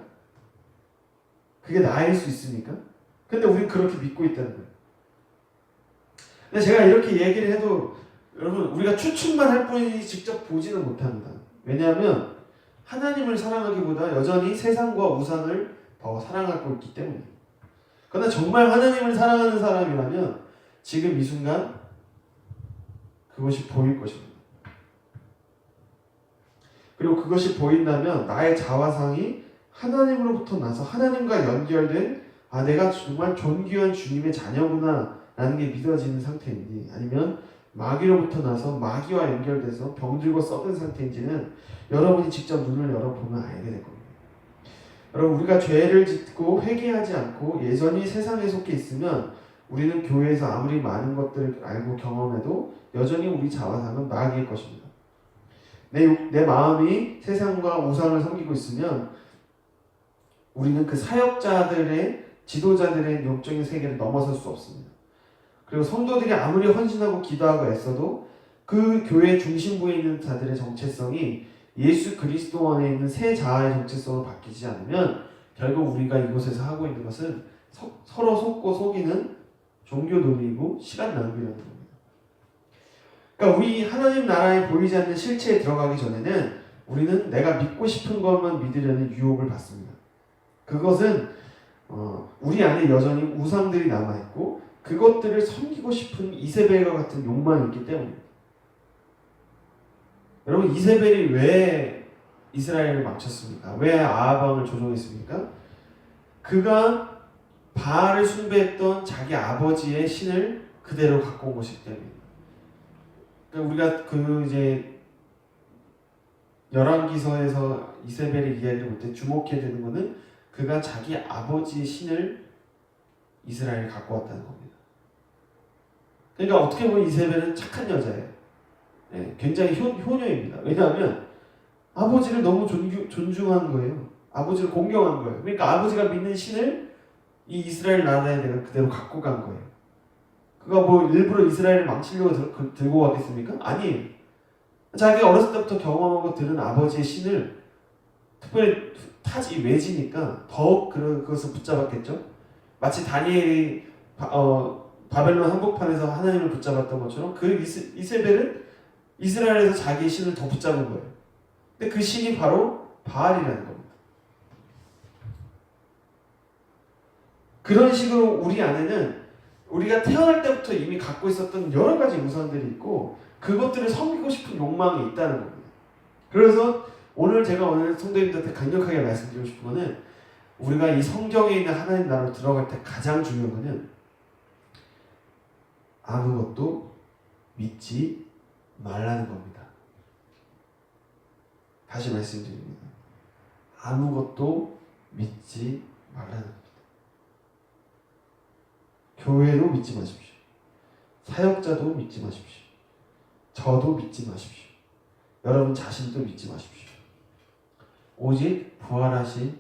Speaker 1: 그게 나일 수 있습니까? 근데 우리는 그렇게 믿고 있다는 거예요. 근데 제가 이렇게 얘기를 해도 여러분 우리가 추측만 할 뿐이지 직접 보지는 못합니다. 왜냐하면 하나님을 사랑하기보다 여전히 세상과 우상을 더 사랑하고 있기 때문에. 그러나 정말 하나님을 사랑하는 사람이라면 지금 이 순간 그것이 보일 것입니다. 그리고 그것이 보인다면 나의 자화상이 하나님으로부터 나서 하나님과 연결된 내가 정말 존귀한 주님의 자녀구나 라는 게 믿어지는 상태인지, 아니면 마귀로부터 나서 마귀와 연결돼서 병들고 썩은 상태인지는 여러분이 직접 눈을 열어보면 알게 될 겁니다. 여러분, 우리가 죄를 짓고 회개하지 않고 여전히 세상에 속해 있으면 우리는 교회에서 아무리 많은 것들을 알고 경험해도 여전히 우리 자화상은 마귀의 것입니다. 내 마음이 세상과 우상을 섬기고 있으면 우리는 그 사역자들의, 지도자들의 영적인 세계를 넘어설 수 없습니다. 그리고 성도들이 아무리 헌신하고 기도하고 애써도 그 교회 중심부에 있는 자들의 정체성이 예수 그리스도 안에 있는 새 자아의 정체성으로 바뀌지 않으면 결국 우리가 이곳에서 하고 있는 것은 서로 속고 속이는 종교 논리이고 시간 낭비라는 겁니다. 그러니까 우리 하나님 나라에 보이지 않는 실체에 들어가기 전에는 우리는 내가 믿고 싶은 것만 믿으려는 유혹을 받습니다. 그것은 우리 안에 여전히 우상들이 남아있고 그것들을 섬기고 싶은 이세벨과 같은 욕망이 있기 때문입니다. 여러분, 이세벨이 왜 이스라엘을 망쳤습니까? 왜 아합 왕을 조종했습니까? 그가 바알을 숭배했던 자기 아버지의 신을 그대로 갖고 온 것이기 때문입니다. 그러니까 우리가 이제 열왕기서에서 이세벨의 이야기를 볼 때 주목해야 되는 것은 그가 자기 아버지의 신을 이스라엘에 갖고 왔다는 겁니다. 그러니까 어떻게 보면 이세벨은 착한 여자예요. 네, 굉장히 효녀입니다. 왜냐하면 아버지를 너무 존중한 거예요. 아버지를 공경한 거예요. 그러니까 아버지가 믿는 신을 이 이스라엘 나라에 내가 그대로 갖고 간 거예요. 그가 뭐 일부러 이스라엘을 망치려고 들고 왔겠습니까? 아니에요. 자기가 어렸을 때부터 경험하고 들은 아버지의 신을 특별히 타지 외지니까 더욱 그것을 붙잡았겠죠. 마치 다니엘이 바벨론 한복판에서 하나님을 붙잡았던 것처럼 그 이세벨은 이스라엘에서 자기의 신을 더 붙잡은 거예요. 근데 그 신이 바로 바알이라는 겁니다. 그런 식으로 우리 안에는 우리가 태어날 때부터 이미 갖고 있었던 여러 가지 우상들이 있고 그것들을 섬기고 싶은 욕망이 있다는 겁니다. 그래서 오늘 성도님들한테 강력하게 말씀드리고 싶은 것은 우리가 이 성경에 있는 하나님 나라로 들어갈 때 가장 중요한 것은 아무것도 믿지 말라는 겁니다. 다시 말씀드립니다. 아무것도 믿지 말라는 겁니다. 교회도 믿지 마십시오. 사역자도 믿지 마십시오. 저도 믿지 마십시오. 여러분 자신도 믿지 마십시오. 오직 부활하신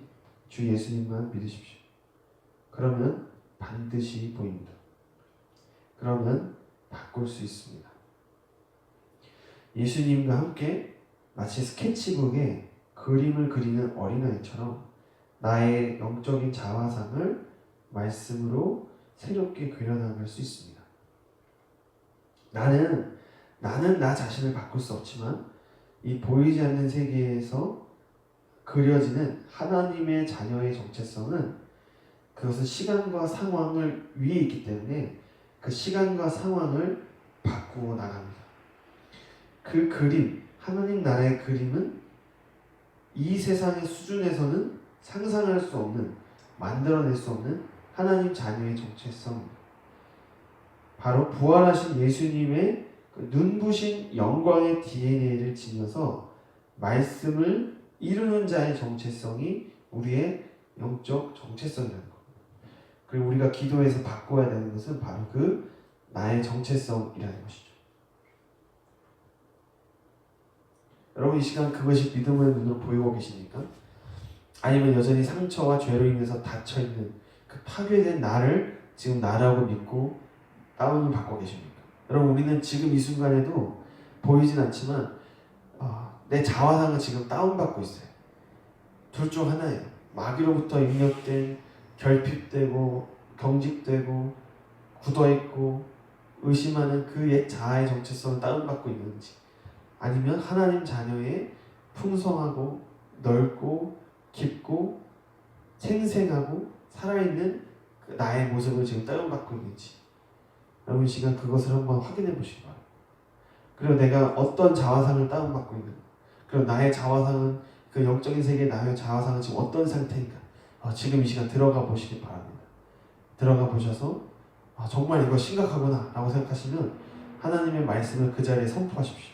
Speaker 1: 주 예수님만 믿으십시오. 그러면 반드시 보입니다. 그러면 바꿀 수 있습니다. 예수님과 함께 마치 스케치북에 그림을 그리는 어린아이처럼 나의 영적인 자화상을 말씀으로 새롭게 그려나갈 수 있습니다. 나는 나 자신을 바꿀 수 없지만 이 보이지 않는 세계에서 그려지는 하나님의 자녀의 정체성은 그것은 시간과 상황을 위에 있기 때문에 그 시간과 상황을 바꾸어 나갑니다. 그 그림, 하나님 나라의 그림은 이 세상의 수준에서는 상상할 수 없는, 만들어낼 수 없는 하나님 자녀의 정체성입니다. 바로 부활하신 예수님의 그 눈부신 영광의 DNA를 지녀서 말씀을 이루는 자의 정체성이 우리의 영적 정체성이라는 겁니다. 그리고 우리가 기도해서 바꿔야 되는 것은 바로 그 나의 정체성이라는 것이죠. 여러분, 이 시간 그것이 믿음의 눈으로 보이고 계십니까? 아니면 여전히 상처와 죄로 인해서 닫혀있는 그 파괴된 나를 지금 나라고 믿고 다운을 받고 계십니까? 여러분, 우리는 지금 이 순간에도 보이진 않지만 내 자화상은 지금 다운받고 있어요. 둘 중 하나예요. 마귀로부터 입력된, 결핍되고 경직되고 굳어있고 의심하는 그 옛 자아의 정체성을 다운받고 있는지, 아니면 하나님 자녀의 풍성하고 넓고 깊고 생생하고 살아있는 그 나의 모습을 지금 다운받고 있는지 여러분 이 시간 그것을 한번 확인해 보시기 바랍니다. 그리고 내가 어떤 자화상을 다운받고 있는가, 그리고 나의 자화상은 그 영적인 세계의 나의 자화상은 지금 어떤 상태인가, 지금 이 시간 들어가 보시기 바랍니다. 들어가 보셔서 정말 이거 심각하구나 라고 생각하시면 하나님의 말씀을 그 자리에 선포하십시오.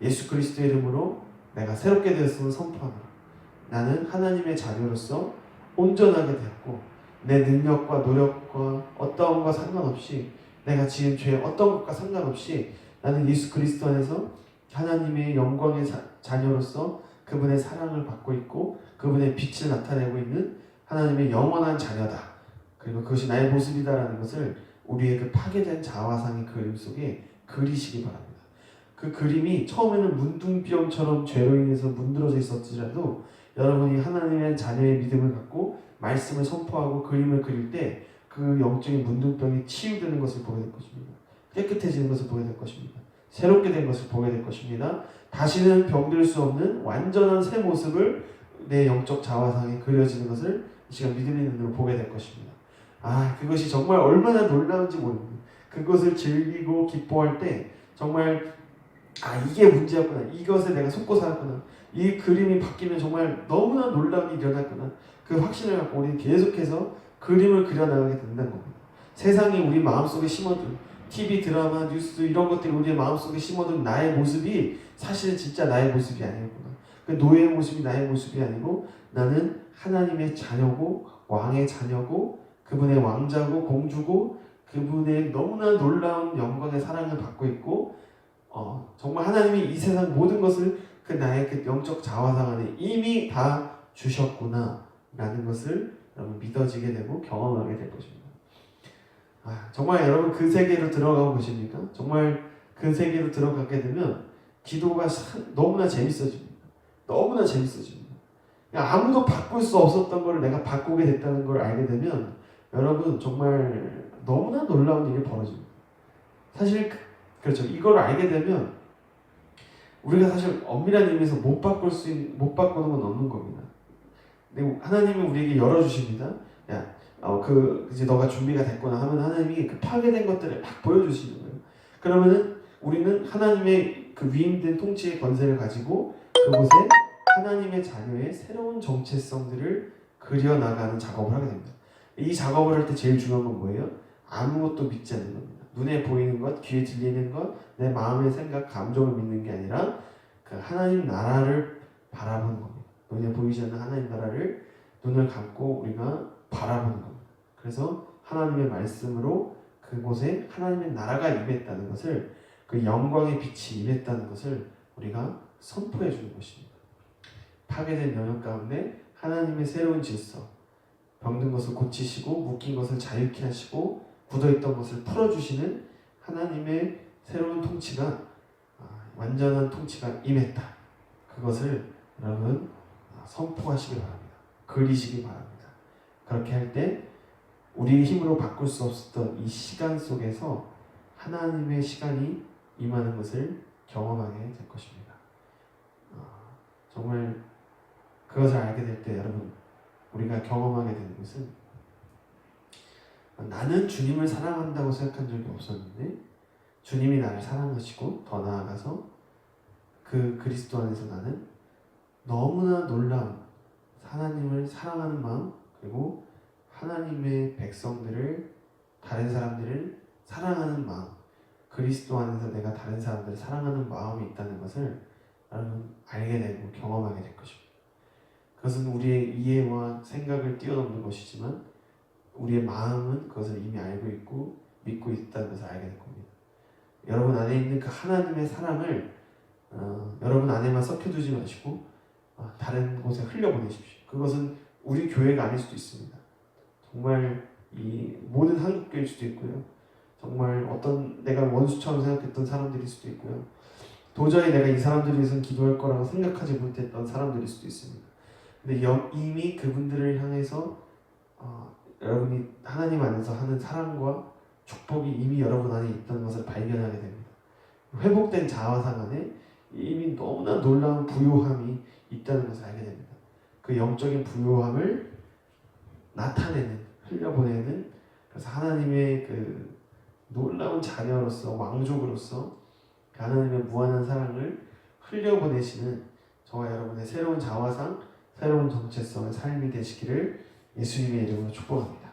Speaker 1: 예수 그리스도의 이름으로 내가 새롭게 되었음을 선포하노라. 나는 하나님의 자녀로서 온전하게 되었고 내 능력과 노력과 어떤 것과 상관없이 내가 지은 죄 어떤 것과 상관없이 나는 예수 그리스도 안에서 하나님의 영광의 자녀로서 그분의 사랑을 받고 있고 그분의 빛을 나타내고 있는 하나님의 영원한 자녀다. 그리고 그것이 나의 모습이다라는 것을 우리의 그 파괴된 자화상의 그림 속에 그리시기 바랍니다. 그 그림이 처음에는 문둥병처럼 죄로 인해서 문드러져 있었지라도 여러분이 하나님의 자녀의 믿음을 갖고 말씀을 선포하고 그림을 그릴 때 그 영적인 문둥병이 치유되는 것을 보게 될 것입니다. 깨끗해지는 것을 보게 될 것입니다. 새롭게 된 것을 보게 될 것입니다. 다시는 병들 수 없는 완전한 새 모습을 내 영적 자화상에 그려지는 것을 이 시간 믿음의 눈으로 보게 될 것입니다. 그것이 정말 얼마나 놀라운지 모릅니다. 그것을 즐기고 기뻐할 때 정말 이게 문제였구나. 이것에 내가 속고 살았구나. 이 그림이 바뀌면 정말 너무나 놀라운 일이 일어났구나. 그 확신을 갖고 우리는 계속해서 그림을 그려나가게 된다는 겁니다. 세상이 우리 마음속에 심어둔 TV, 드라마, 뉴스 이런 것들이 우리의 마음속에 심어둔 나의 모습이 사실은 진짜 나의 모습이 아니었구나. 그 노예의 모습이 나의 모습이 아니고 나는 하나님의 자녀고 왕의 자녀고 그분의 왕자고 공주고 그분의 너무나 놀라운 영광의 사랑을 받고 있고 정말 하나님이 이 세상 모든 것을 그 나의 그 영적 자화상 안에 이미 다 주셨구나 라는 것을 여러분 믿어지게 되고 경험하게 될 것입니다. 정말 여러분 그 세계로 들어가 보십니까? 정말 그 세계로 들어가게 되면 기도가 너무나 재밌어집니다. 너무나 재밌어집니다. 아무도 바꿀 수 없었던 걸 내가 바꾸게 됐다는 걸 알게 되면 여러분 정말 너무나 놀라운 일이 벌어집니다. 사실 그렇죠. 이걸 알게 되면 우리가 사실 엄밀한 의미에서 못 바꾸는 건 없는 겁니다. 근데 하나님은 우리에게 열어주십니다. 이제 너가 준비가 됐구나 하면 하나님이 그 파괴된 것들을 막 보여주시는 거예요. 그러면은 우리는 하나님의 그 위임된 통치의 권세를 가지고 그곳에 하나님의 자녀의 새로운 정체성들을 그려나가는 작업을 하게 됩니다. 이 작업을 할 때 제일 중요한 건 뭐예요? 아무것도 믿지 않는 겁니다. 눈에 보이는 것, 귀에 들리는 것, 내 마음의 생각, 감정을 믿는 게 아니라 그 하나님 나라를 바라보는 겁니다. 눈에 보이지 않는 하나님 나라를 눈을 감고 우리가 바라보는 겁니다. 그래서 하나님의 말씀으로 그곳에 하나님의 나라가 임했다는 것을 그 영광의 빛이 임했다는 것을 우리가 선포해 주는 것입니다. 파괴된 영역 가운데 하나님의 새로운 질서, 병든 것을 고치시고 묶인 것을 자유케 하시고 굳어있던 것을 풀어주시는 하나님의 새로운 통치가 완전한 통치가 임했다. 그것을 여러분 선포하시기 바랍니다. 그리시기 바랍니다. 그렇게 할 때 우리의 힘으로 바꿀 수 없었던 이 시간 속에서 하나님의 시간이 임하는 것을 경험하게 될 것입니다. 정말 그것을 알게 될 때 여러분 우리가 경험하게 되는 것은 나는 주님을 사랑한다고 생각한 적이 없었는데 주님이 나를 사랑하시고 더 나아가서 그 그리스도 안에서 나는 너무나 놀라운 하나님을 사랑하는 마음 그리고 하나님의 백성들을 다른 사람들을 사랑하는 마음 그리스도 안에서 내가 다른 사람들을 사랑하는 마음이 있다는 것을 여러분 알게 되고 경험하게 될 것입니다. 그것은 우리의 이해와 생각을 뛰어넘는 것이지만 우리의 마음은 그것을 이미 알고 있고 믿고 있다는 것을 알게 될 겁니다. 여러분 안에 있는 그 하나님의 사랑을 여러분 안에만 섞여두지 마시고 다른 곳에 흘려보내십시오. 그것은 우리 교회가 아닐 수도 있습니다. 정말 이 모든 한국교회일 수도 있고요. 정말 어떤 내가 원수처럼 생각했던 사람들일 수도 있고요. 도저히 내가 이 사람들을 위해서는 기도할 거라고 생각하지 못했던 사람들일 수도 있습니다. 근데 이미 그분들을 향해서 여러분이 하나님 안에서 하는 사랑과 축복이 이미 여러분 안에 있다는 것을 발견하게 됩니다. 회복된 자화상 안에 이미 너무나 놀라운 부요함이 있다는 것을 알게 됩니다. 그 영적인 부요함을 나타내는, 흘려보내는, 그래서 하나님의 그 놀라운 자녀로서, 왕족으로서 하나님의 무한한 사랑을 흘려보내시는 저와 여러분의 새로운 자화상, 새로운 정체성의 삶이 되시기를 예수님의 이름으로 축복합니다.